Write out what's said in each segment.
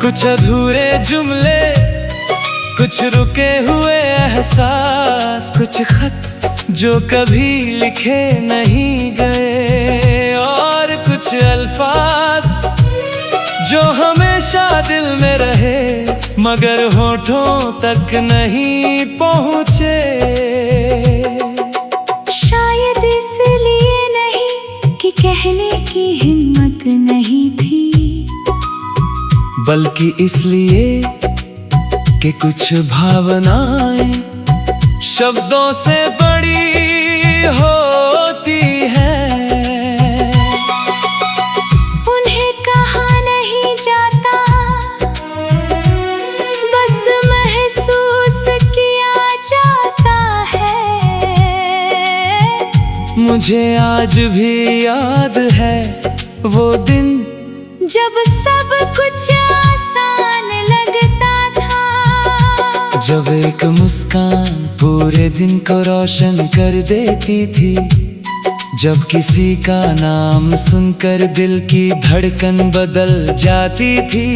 कुछ अधूरे जुमले, कुछ रुके हुए एहसास, कुछ खत जो कभी लिखे नहीं गए, और कुछ अल्फाज जो हमेशा दिल में रहे मगर होठों तक नहीं पहुँचे। शायद इसलिए नहीं कि कहने की हिम्मत नहीं थी, बल्कि इसलिए कि कुछ भावनाएं शब्दों से बड़ी होती हैं। उन्हें कहा नहीं जाता, बस महसूस किया जाता है। मुझे आज भी याद है वो दिन जब सब कुछ आसान लगता था, जब एक मुस्कान पूरे दिन को रोशन कर देती थी, जब किसी का नाम सुनकर दिल की धड़कन बदल जाती थी,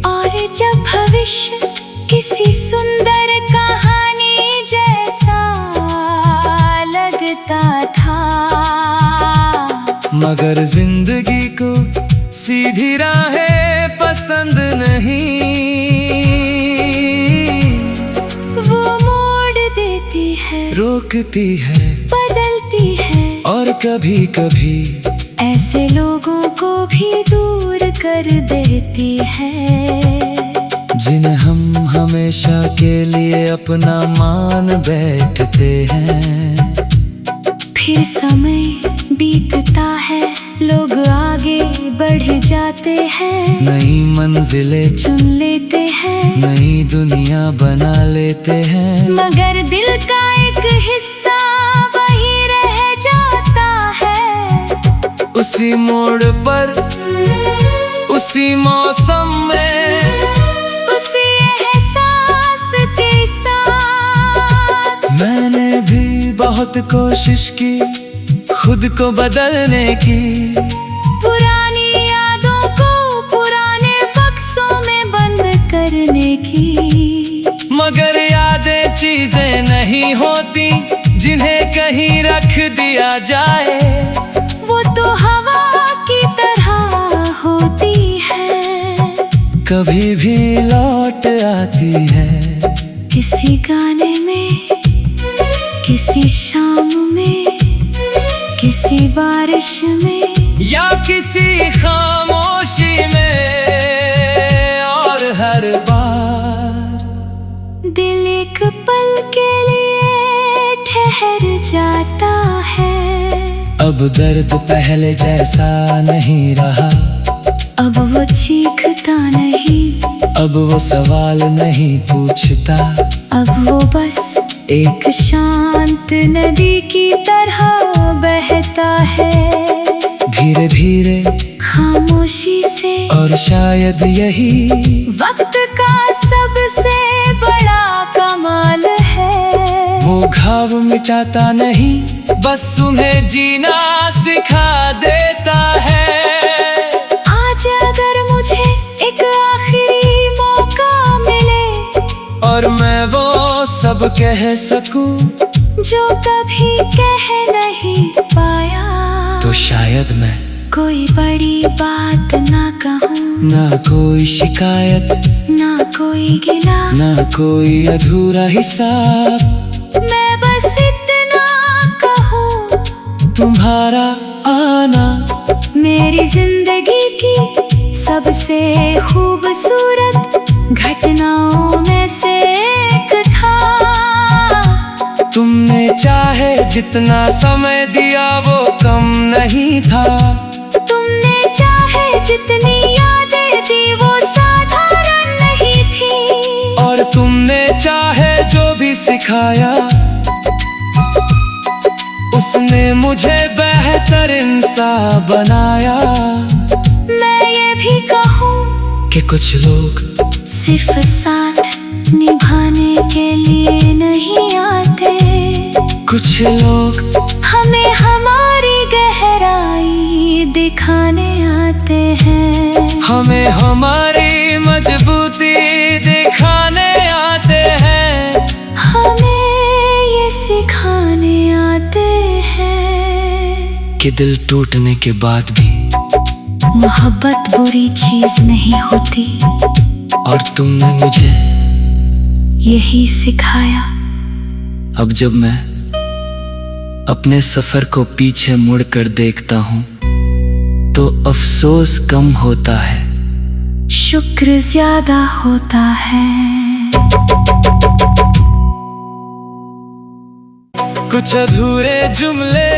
और जब भविष्य किसी सुंदर कहानी जैसा लगता था। मगर जिंदगी को सीधी राहें पसंद नहीं, वो मोड़ देती है, रोकती है, बदलती है, और कभी कभी ऐसे लोगों को भी दूर कर देती है, जिन्हें हम हमेशा के लिए अपना मान बैठते हैं। फिर समय बीतता है, लोग आगे बढ़ जाते हैं, नई मंजिलें चुन लेते हैं, नई दुनिया बना लेते हैं, मगर दिल का एक हिस्सा वही रह जाता है। उसी मोड़ पर, उसी मौसम में, उसी एहसास के साथ। मैंने भी बहुत कोशिश की खुद को बदलने की, पुरानी यादों को पुराने बक्सों में बंद करने की, मगर यादें चीजें नहीं होती जिन्हें कहीं रख दिया जाए। वो तो हवा की तरह होती है, कभी भी लौट आती है, किसी गाने में, किसी शाम में, किसी बारिश में, या किसी खामोशी में, और हर बार दिल एक पल के लिए ठहर जाता है। अब दर्द पहले जैसा नहीं रहा, अब वो चीखता नहीं, अब वो सवाल नहीं पूछता, अब वो बस एक शांत नदी की तरह बहता है, धीरे धीरे, खामोशी से। और शायद यही वक्त का सबसे बड़ा कमाल है, वो घाव मिटाता नहीं, बस उन्हें जीना सिखा देता है। आज अगर मुझे एक आखिरी मौका मिले, और मैं वो सब कह सकूं जो कभी कह नहीं पाया, तो शायद मैं कोई बड़ी बात ना कहूँ, ना कोई शिकायत, ना कोई गिला, ना कोई अधूरा हिसाब। मैं बस इतना कहूँ, तुम्हारा आना मेरी जिंदगी की सबसे खूबसूरत घटनाओं में से एक था। तुमने चाहे जितना समय दिया वो कम नहीं था, तुमने चाहे जितनी यादें दी वो साधारण नहीं थी, और तुमने चाहे जो भी सिखाया उसने मुझे बेहतर इंसान बनाया। मैं ये भी कहूँ कि कुछ लोग सिर्फ साथ निभाने के लिए नहीं आते, कुछ लोग हमें हमारी गहराई दिखाने आते हैं। हमें हमारी मजबूरी कि दिल टूटने के बाद भी मोहब्बत बुरी चीज नहीं होती, और तुमने मुझे यही सिखाया। अब जब मैं अपने सफर को पीछे मुड़कर देखता हूँ तो अफसोस कम होता है, शुक्र ज्यादा होता है। कुछ अधूरे जुमले,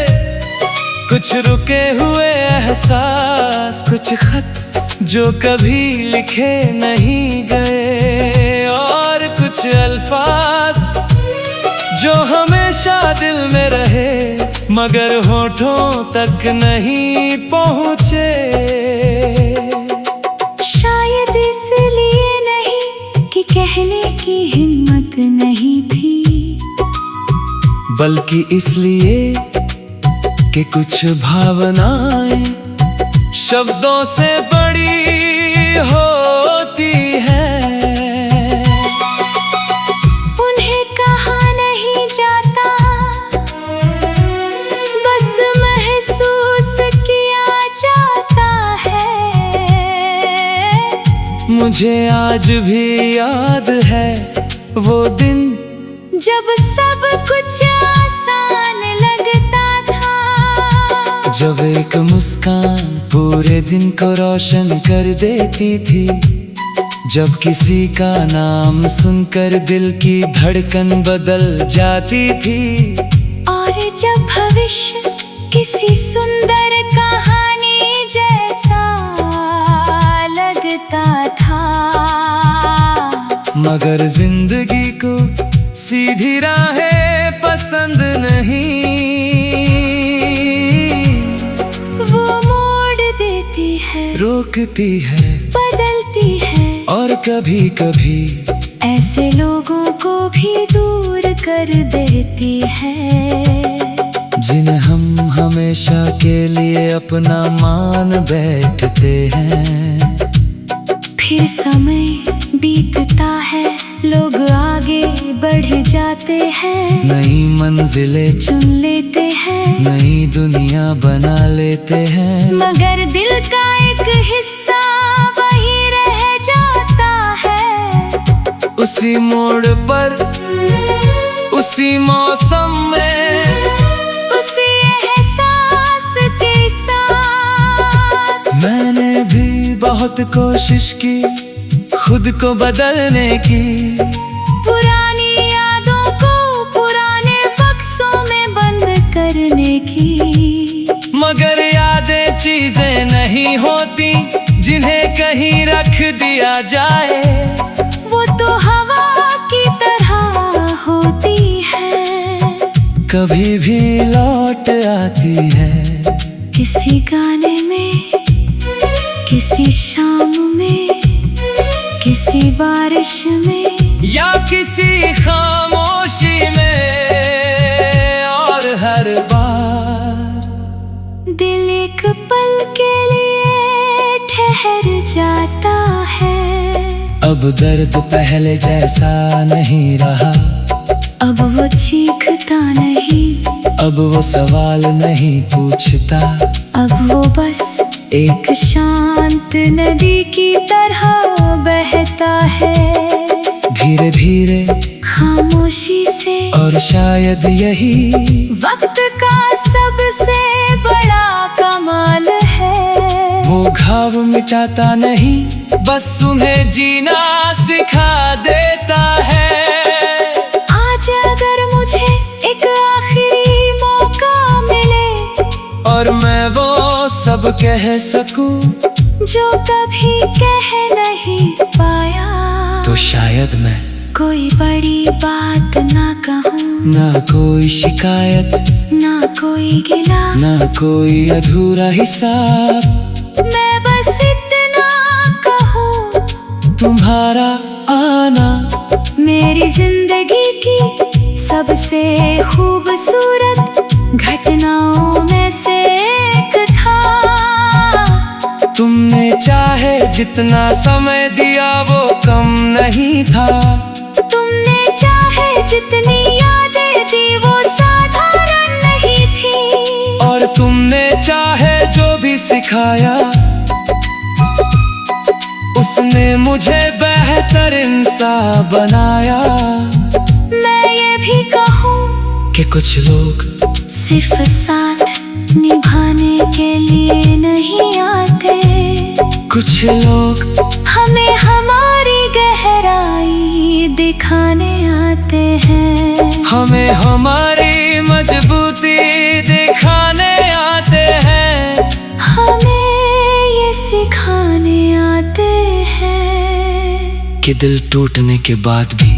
कुछ रुके हुए एहसास, कुछ खत जो कभी लिखे नहीं गए, और कुछ अल्फाज जो हमेशा दिल में रहे मगर होठों तक नहीं पहुँचे। शायद इसलिए नहीं कि कहने की हिम्मत नहीं थी, बल्कि इसलिए कि कुछ भावनाएं शब्दों से बड़ी होती हैं। उन्हें कहा नहीं जाता, बस महसूस किया जाता है। मुझे आज भी याद है वो दिन जब सब कुछ आसान लगता था, जब एक मुस्कान पूरे दिन को रोशन कर देती थी, जब किसी का नाम सुनकर दिल की धड़कन बदल जाती थी, और जब भविष्य किसी सुंदर कहानी जैसा लगता था। मगर जिंदगी को सीधी राहें पसंद नहीं, वो मोड़ देती है, रोकती है, बदलती है, और कभी कभी ऐसे लोगों को भी दूर कर देती है, जिन्हें हम हमेशा के लिए अपना मान बैठते हैं। फिर समय बीतता है, लोग आगे बढ़ जाते हैं, नई मंजिलें चुन लेते हैं, नई दुनिया बना लेते हैं, मगर दिल का एक हिस्सा वही रह जाता है। उसी मोड़ पर, उसी मौसम में, उसी एहसास के साथ। मैंने भी बहुत कोशिश की खुद को बदलने की, पुरानी यादों को पुराने बक्सों में बंद करने की, मगर यादें चीजें नहीं होती जिन्हें कहीं रख दिया जाए। वो तो हवा की तरह होती है, कभी भी लौट आती है, किसी गाने में, किसी शाम में, किसी बारिश में, या किसी खामोशी में, और हर बार दिल एक पल के लिए ठहर जाता है। अब दर्द पहले जैसा नहीं रहा, अब वो चीखता नहीं, अब वो सवाल नहीं पूछता, अब वो बस एक शांत नदी की तरह बहता है, धीरे धीरे, खामोशी से। और शायद यही वक्त का सबसे बड़ा कमाल है, वो घाव मिटाता नहीं, बस उन्हें जीना सिखा देता है। आज अगर मुझे एक आखिरी मौका मिले, और मैं वो सब कह सकूं जो कभी कह नहीं पाया, तो शायद मैं कोई बड़ी बात ना कहूँ, ना कोई शिकायत, ना कोई गिला, ना कोई अधूरा हिसाब, मैं बस इतना कहूँ, तुम्हारा आना मेरी जिंदगी की सबसे खूबसूरत घटनाओं में से एक था। तुमने चाहे जितना समय दिया वो कम नहीं था, तुमने चाहे जितनी यादें दी वो साधारण नहीं थी, और तुमने सिखाया, उसने मुझे बेहतर इंसान बनाया। मैं ये भी कहूँ कि कुछ लोग सिर्फ साथ निभाने के लिए नहीं आते, कुछ लोग हमें हमारी गहराई दिखाने आते हैं, हमें हमारी मजबूती दिखाने आते हैं, हमें ये सिखाने आते हैं कि दिल टूटने के बाद भी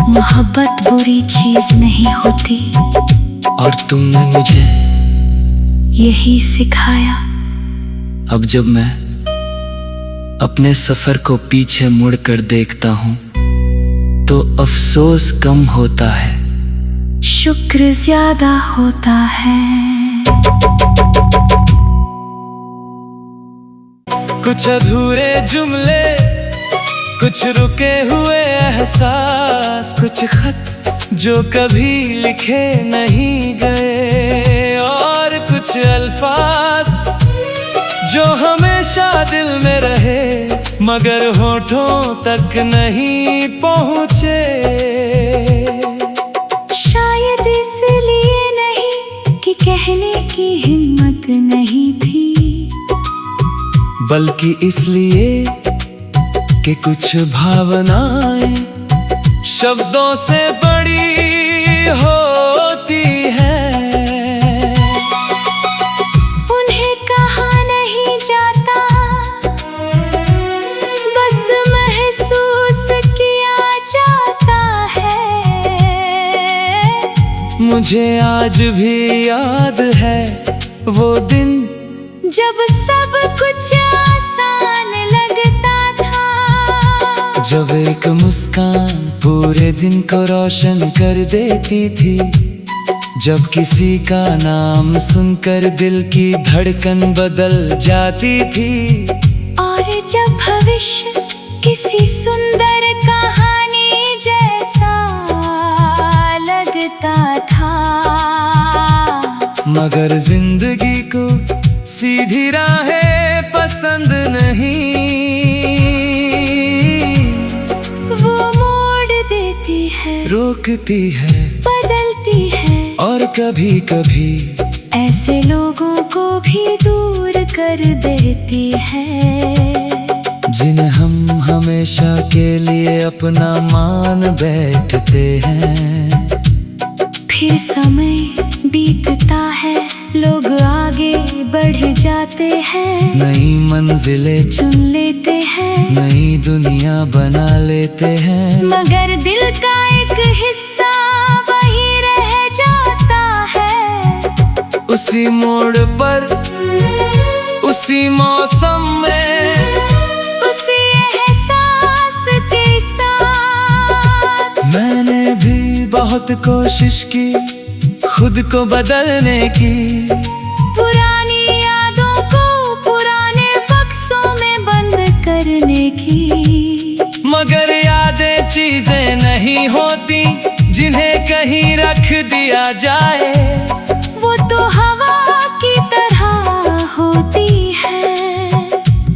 मोहब्बत बुरी चीज नहीं होती। और तुमने मुझे यही सिखाया। अब जब मैं अपने सफर को पीछे मुड़कर देखता हूँ तो अफसोस कम होता है, शुक्र ज्यादा होता है। कुछ अधूरे जुमले, कुछ रुके हुए एहसास, कुछ खत जो कभी लिखे नहीं गए, और कुछ अल्फाज जो हमेशा दिल में रहे मगर होठों तक नहीं पहुँचे। शायद इसलिए नहीं कि कहने की हिम्मत नहीं थी, बल्कि इसलिए कि कुछ भावनाएं शब्दों से बड़ी होती हैं। उन्हें कहा नहीं जाता, बस महसूस किया जाता है। मुझे आज भी याद है वो दिन जब सब कुछ आसान लगता था, जब एक मुस्कान पूरे दिन को रोशन कर देती थी, जब किसी का नाम सुनकर दिल की धड़कन बदल जाती थी, और जब भविष्य किसी सुंदर कहानी जैसा लगता था। मगर जिंदगी को सीधी राहें पसंद नहीं, वो मोड़ देती है, रोकती है, बदलती है, और कभी कभी ऐसे लोगों को भी दूर कर देती है, जिन्हें हम हमेशा के लिए अपना मान बैठते हैं। फिर समय बीतता है, लोग आगे बढ़ जाते हैं, नई मंजिलें चुन लेते हैं, नई दुनिया बना लेते हैं, मगर दिल का एक हिस्सा वही रह जाता है। उसी मोड़ पर, उसी मौसम में, उसी एहसास के साथ। मैंने भी बहुत कोशिश की खुद को बदलने की, पुरानी यादों को पुराने बक्सों में बंद करने की, मगर यादें चीजें नहीं होती जिन्हें कहीं रख दिया जाए। वो तो हवा की तरह होती है,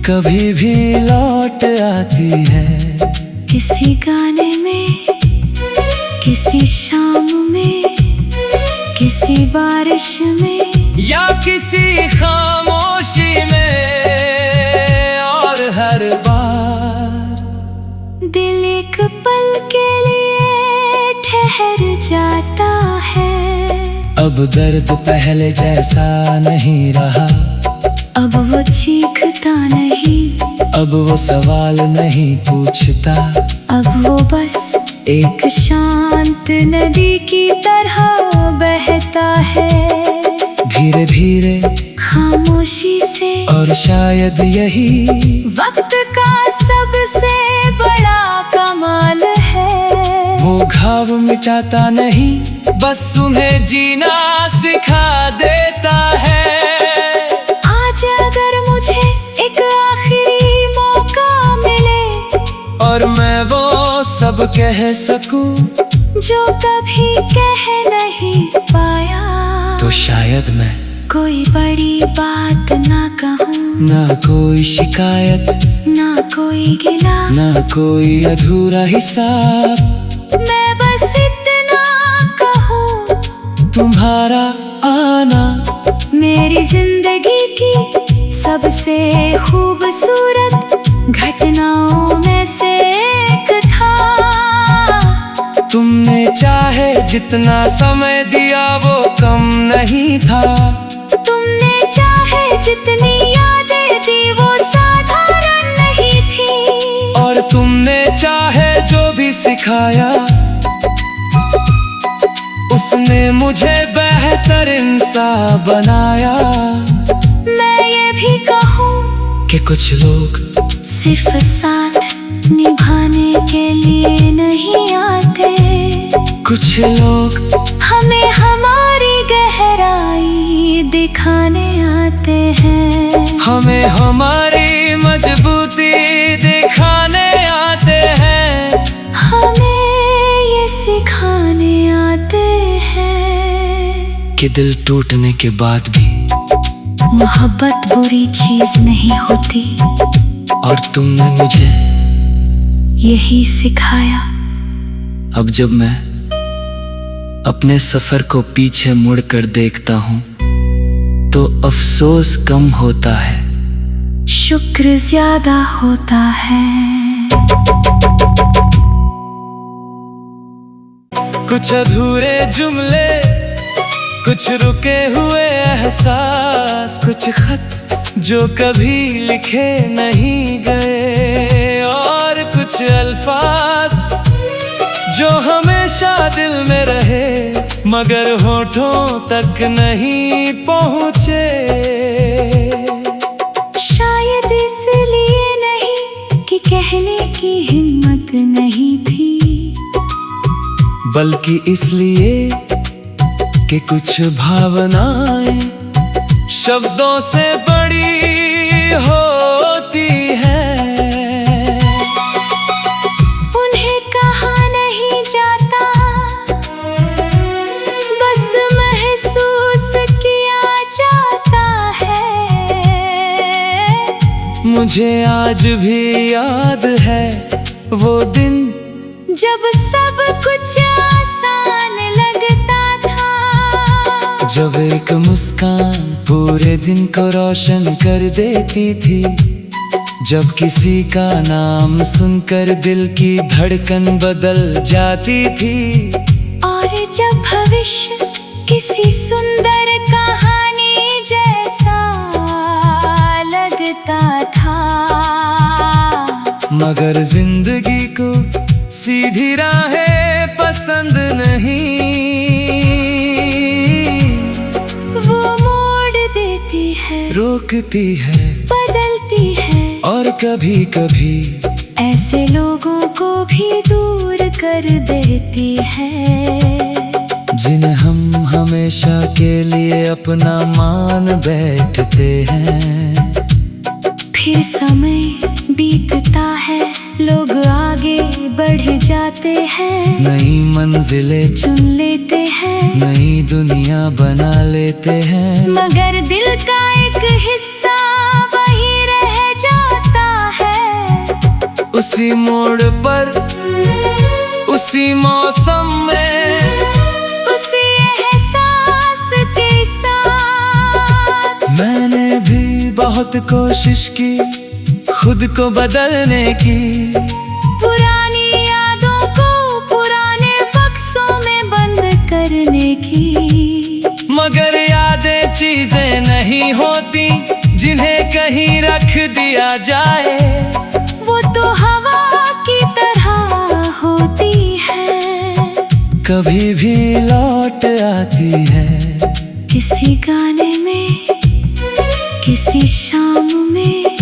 कभी भी लौट आती है, किसी गाने में, किसी शाम में, किसी बारिश में, या किसी खामोशी में, और हर बार दिल एक पल के लिए ठहर जाता है। अब दर्द पहले जैसा नहीं रहा, अब वो चीखता नहीं, अब वो सवाल नहीं पूछता, अब वो बस एक शांत नदी की तरह बहता है, धीरे धीरे, खामोशी से। और शायद यही वक्त का सबसे बड़ा कमाल है, वो घाव मिटाता नहीं, बस उन्हें जीना सिखा देता है। आज अगर मुझे एक आखिरी मौका मिले, और मैं वो सब कह सकूं जो कभी कह नहीं पाया, तो शायद मैं कोई बड़ी बात ना कहूँ, ना कोई शिकायत, ना कोई गिला, ना कोई अधूरा हिसाब। मैं बस इतना कहूँ, तुम्हारा आना मेरी जिंदगी की सबसे खूबसूरत घटनाओं में से एक था। तुमने चाहे जितना समय दिया वो कम नहीं था। तुमने चाहे जितनी यादें दी वो साधारण नहीं थी। और तुमने चाहे जो भी सिखाया उसने मुझे बेहतर इंसान बनाया। मैं ये भी कहूँ कि कुछ लोग सिर्फ साथ निभाने के लिए नहीं आते, कुछ लोग हमें हमारी गहराई दिखाने आते हैं, हमें हमारी मजबूती दिखाने आते हैं, हमें ये सिखाने आते हैं कि दिल टूटने के बाद भी मोहब्बत बुरी चीज नहीं होती। और तुमने मुझे यही सिखाया। अब जब मैं अपने सफर को पीछे मुड़कर देखता हूँ तो अफसोस कम होता है, शुक्र ज्यादा होता है। कुछ अधूरे जुमले, कुछ रुके हुए एहसास, कुछ खत जो कभी लिखे नहीं गए, और कुछ अल्फाज जो हमेशा दिल में रहे मगर होठों तक नहीं पहुँचे। शायद इसलिए नहीं कि कहने की हिम्मत नहीं थी, बल्कि इसलिए कि कुछ भावनाएं शब्दों से बड़ी होती हैं। उन्हें कहा नहीं जाता, बस महसूस किया जाता है। मुझे आज भी याद है वो दिन जब सब कुछ आसान लगता था, जब एक मुस्कान पूरे दिन को रोशन कर देती थी, जब किसी का नाम सुनकर दिल की धड़कन बदल जाती थी, और जब भविष्य किसी सुंदर कहानी जैसा लगता था। मगर जिंदगी को सीधी राहें पसंद नहीं, वो मोड़ देती है, रोकती है, बदलती है, और कभी कभी ऐसे लोगों को भी दूर कर देती है, जिन्हें हम हमेशा के लिए अपना मान बैठते हैं। फिर समय बीतता है, लोग आगे बढ़ जाते हैं, नई मंजिलें चुन लेते हैं, नई दुनिया बना लेते हैं, मगर दिल का एक हिस्सा वही रह जाता है। उसी मोड़ पर, उसी मौसम में, उसी एहसास के साथ। मैंने भी बहुत कोशिश की खुद को बदलने की, पुरानी यादों को पुराने बक्सों में बंद करने की, मगर यादें चीजें नहीं होती जिन्हें कहीं रख दिया जाए। वो तो हवा की तरह होती है, कभी भी लौट आती है, किसी गाने में, किसी शाम में,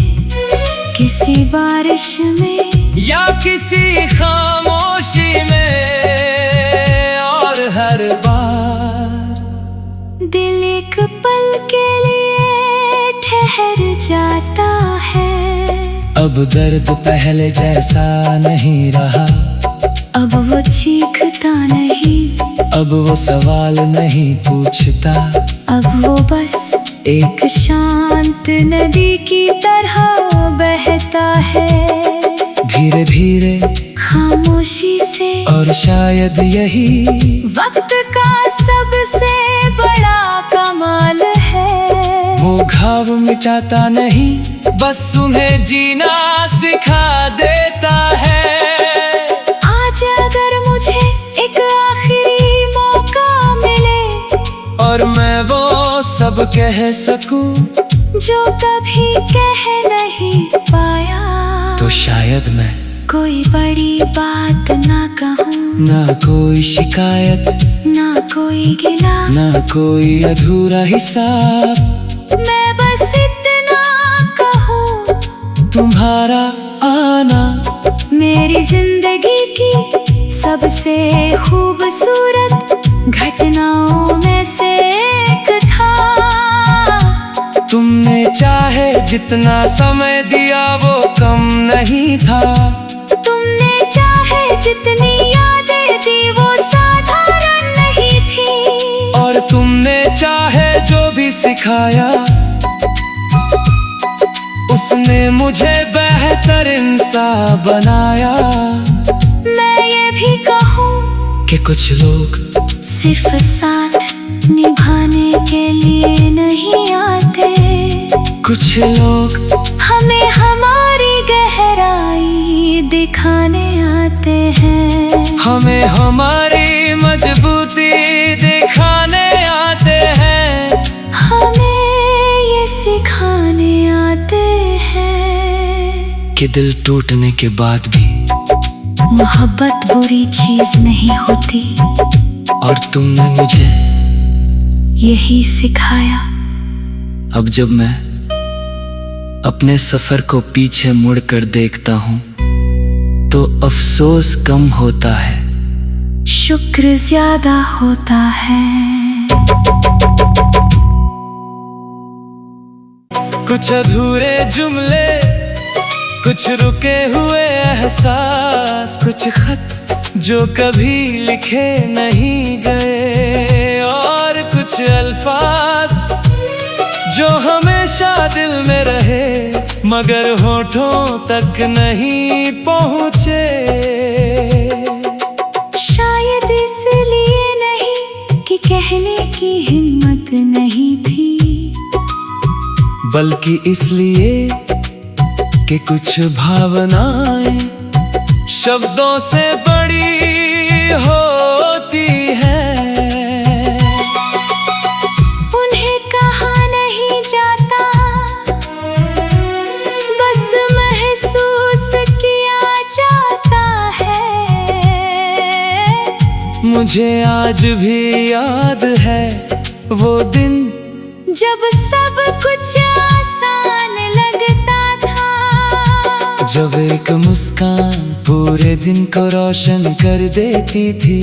किसी बारिश में, या किसी खामोशी में, और हर बार दिल एक पल के लिए ठहर जाता है। अब दर्द पहले जैसा नहीं रहा, अब वो चीखता नहीं, अब वो सवाल नहीं पूछता, अब वो बस एक शांत नदी की तरह बहता है, धीरे धीरे खामोशी से। और शायद यही वक्त का सबसे बड़ा कमाल है। वो घाव मिटाता नहीं, बस उन्हें जीना सिखा देता है। आज अगर मुझे एक आखिरी मौका मिले और मैं वो सब कह सकूं जो कभी कह नहीं पाया, तो शायद मैं कोई बड़ी बात ना कहूँ, ना कोई शिकायत, ना कोई गिला, ना कोई अधूरा हिसाब। मैं बस इतना कहूँ, तुम्हारा आना मेरी जिंदगी की सबसे खूबसूरत घटनाओं में से एक था। तुमने चाहे जितना समय दिया वो कम नहीं था। तुमने चाहे जितनी यादें दी वो साधारण नहीं थी। और तुमने चाहे जो भी सिखाया उसने मुझे बेहतर इंसान बनाया। मैं ये भी कहूँ कि कुछ लोग सिर्फ साथ निभाने के लिए नहीं आते, कुछ लोग हमें हमारी गहराई दिखाने आते हैं, हमें हमारी मजबूती दिखाने आते हैं, हमें ये सिखाने आते हैं कि दिल टूटने के बाद भी मोहब्बत बुरी चीज नहीं होती। और तुमने मुझे यही सिखाया। अब जब मैं अपने सफर को पीछे मुड़कर देखता हूँ तो अफसोस कम होता है, शुक्र ज्यादा होता है। कुछ अधूरे जुमले, कुछ रुके हुए एहसास, कुछ खत जो कभी लिखे नहीं गए, और कुछ अल्फाज जो हमेशा दिल में रहे मगर होठों तक नहीं पहुँचे। शायद इसलिए नहीं कि कहने की हिम्मत नहीं थी, बल्कि इसलिए कि कुछ भावनाएं शब्दों से बड़ी होती हैं। उन्हें कहा नहीं जाता, बस महसूस किया जाता है। मुझे आज भी याद है वो दिन जब सब कुछ आसान लगता था, जब एक मुस्कान पूरे दिन को रोशन कर देती थी,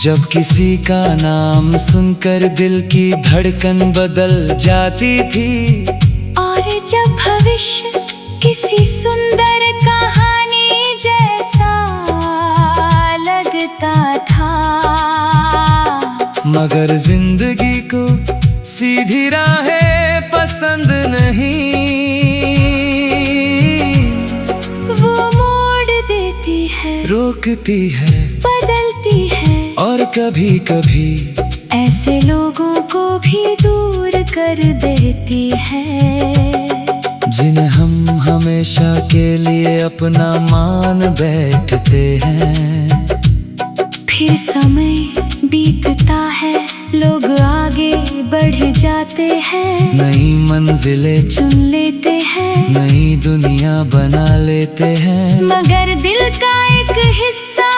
जब किसी का नाम सुनकर दिल की धड़कन बदल जाती थी, और जब भविष्य किसी सुंदर कहानी जैसा लगता था। मगर जिंदगी को सीधी राहें पसंद नहीं, वो मोड़ देती है, रोकती है, बदलती है, और कभी कभी ऐसे लोगों को भी दूर कर देती है, जिन्हें हम हमेशा के लिए अपना मान बैठते हैं। फिर समय बीतता है, लोग आगे बढ़ जाते हैं, नई मंजिलें चुन लेते हैं, नई दुनिया बना लेते हैं, मगर दिल का एक हिस्सा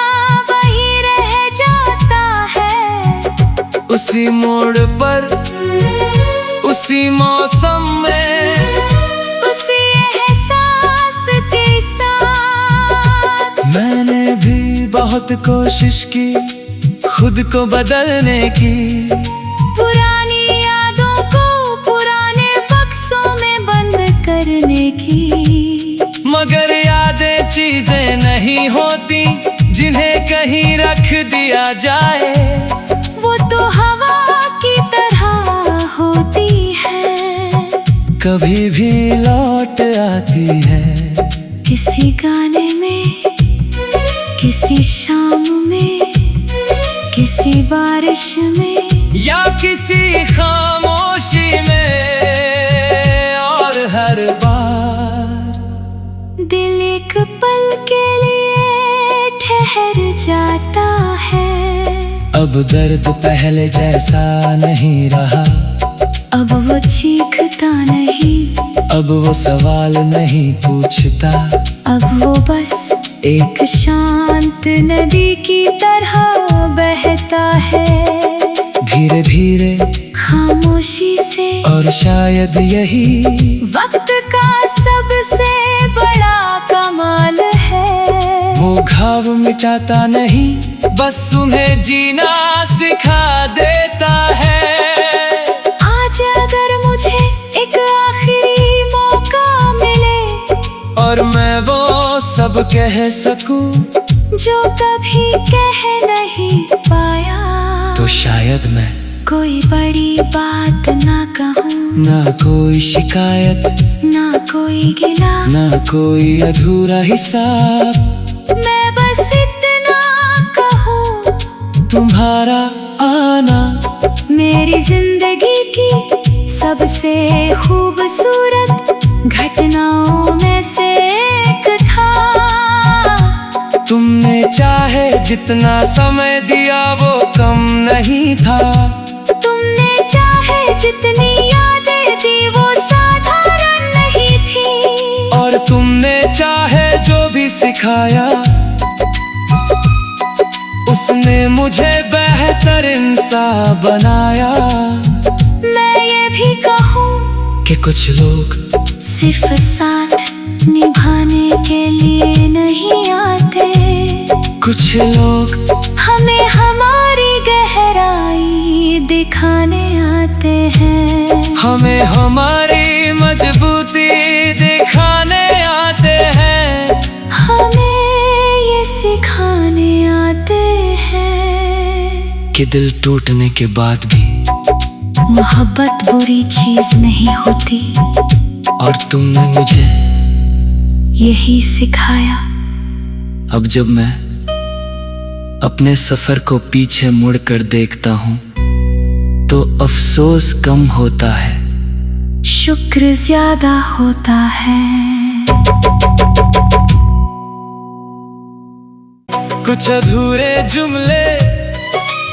वही रह जाता है। उसी मोड़ पर, उसी मौसम में, उसी एहसास के साथ। मैंने भी बहुत कोशिश की खुद को बदलने की, पुरानी यादों को पुराने बक्सों में बंद करने की, मगर यादें चीजें नहीं होती जिन्हें कहीं रख दिया जाए। वो तो हवा की तरह होती है, कभी भी लौट आती है। किसी गाने में, किसी शाम में, किसी बारिश में, या किसी खामोशी में। और हर बार दिल एक पल के लिए ठहर जाता है। अब दर्द पहले जैसा नहीं रहा। अब वो चीखता नहीं, अब वो सवाल नहीं पूछता। अब वो बस एक शांत नदी की तरह बहता है। धीरे धीरे, खामोशी से, और शायद यही वक्त का सबसे बड़ा कमाल है। वो घाव मिटाता नहीं, बस उन्हें जीना सिखा देता है। आज अगर मुझे एक आखिरी मौका मिले, और मैं वो सब कह सकूं जो कभी कह नहीं पाया, तो शायद मैं कोई बड़ी बात ना कहूँ, ना कोई शिकायत, ना कोई गिला, ना कोई अधूरा हिसाब। मैं बस इतना कहूँ, तुम्हारा आना मेरी जिंदगी की सबसे खूबसूरत घटनाओं में से एक था। तुमने चाहे जितना समय दिया वो कम नहीं था। तुमने चाहे जितनी यादें दी वो साधारण नहीं थी। और तुमने चाहे जो भी सिखाया, उसने मुझे बेहतर इंसान बनाया। मैं ये भी कहूँ कि कुछ लोग सिर्फ साथ निभाने के लिए नहीं आते, कुछ लोग हमें हमारी गहराई दिखाने आते हैं। हमें हमारी मजबूती दिखाने आते हैं। हमें ये सिखाने आते हैं कि दिल टूटने के बाद भी मोहब्बत बुरी चीज नहीं होती। और तुमने मुझे यही सिखाया। अब जब मैं अपने सफर को पीछे मुड़कर देखता हूँ तो अफसोस कम होता है, शुक्र ज्यादा होता है। कुछ अधूरे जुमले,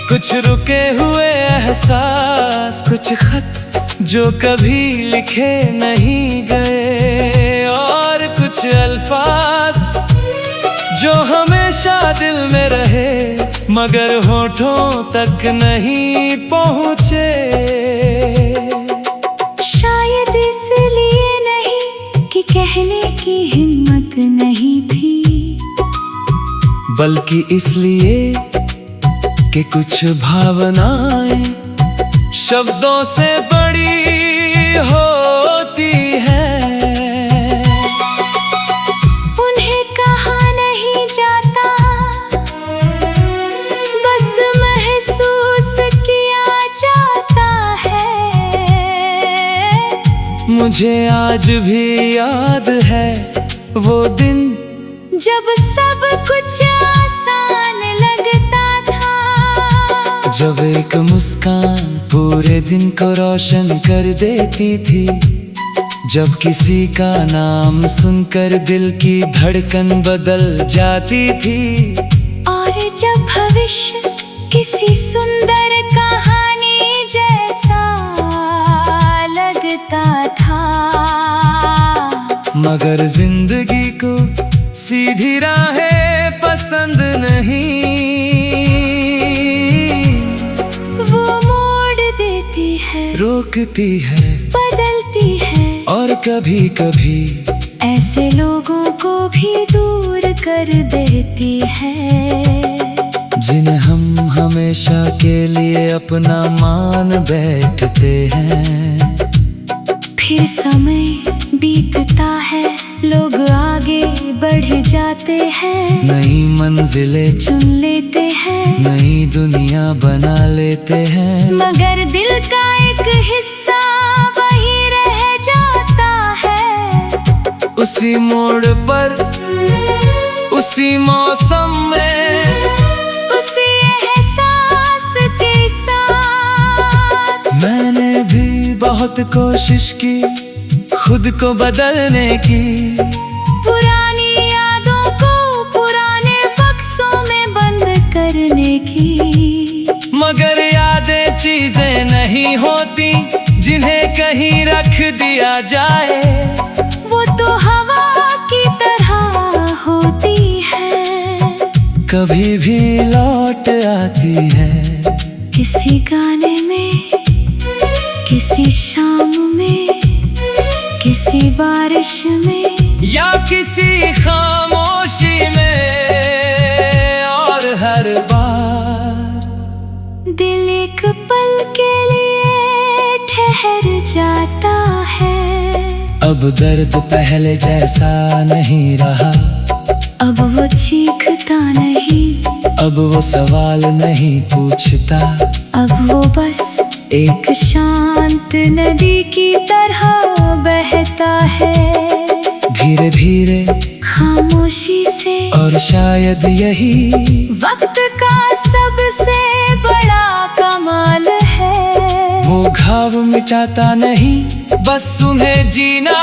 कुछ रुके हुए एहसास, कुछ खत जो कभी लिखे नहीं गए, और कुछ अल्फाज जो हमेशा दिल में रहे मगर होठों तक नहीं पहुँचे। शायद इसलिए नहीं कि कहने की हिम्मत नहीं थी, बल्कि इसलिए कि कुछ भावनाएं शब्दों से बड़ी होती हैं। उन्हें कहा नहीं जाता, बस महसूस किया जाता है। मुझे आज भी याद है वो दिन जब सब कुछ आसान लगता था, जब एक मुस्कान पूरे दिन को रोशन कर देती थी, जब किसी का नाम सुनकर दिल की धड़कन बदल जाती थी, और जब भविष्य किसी सुंदर कहानी जैसा लगता था। मगर जिंदगी को सीधी राहें पसंद नहीं, वो मोड़ देती है, रोकती है, बदलती है, और कभी कभी ऐसे लोगों को भी दूर कर देती है, जिन्हें हम हमेशा के लिए अपना मान बैठते हैं। फिर समय बीतता है, लोग आगे बढ़ जाते हैं, नई मंजिलें चुन लेते हैं, नई दुनिया बना लेते हैं। मगर दिल का एक हिस्सा वही रह जाता है। उसी मोड़ पर, उसी मौसम में, उसी एहसास के साथ। मैंने भी बहुत कोशिश की खुद को बदलने की, पुरानी यादों को पुराने बक्सों में बंद करने की। मगर यादें चीजें नहीं होती जिन्हें कहीं रख दिया जाए। वो तो हवा की तरह होती है, कभी भी लौट आती है। किसी गाने में, किसी शाम में, किसी बारिश में, या किसी खामोशी में। और हर बार दिल एक पल के लिए ठहर जाता है। अब दर्द पहले जैसा नहीं रहा, अब वो चीखता नहीं, अब वो सवाल नहीं पूछता। अब वो बस एक शांत नदी की तरह बहता है। धीरे धीरे, खामोशी से, और शायद यही वक्त का सबसे बड़ा कमाल है। वो घाव मिटाता नहीं, बस उन्हें जीना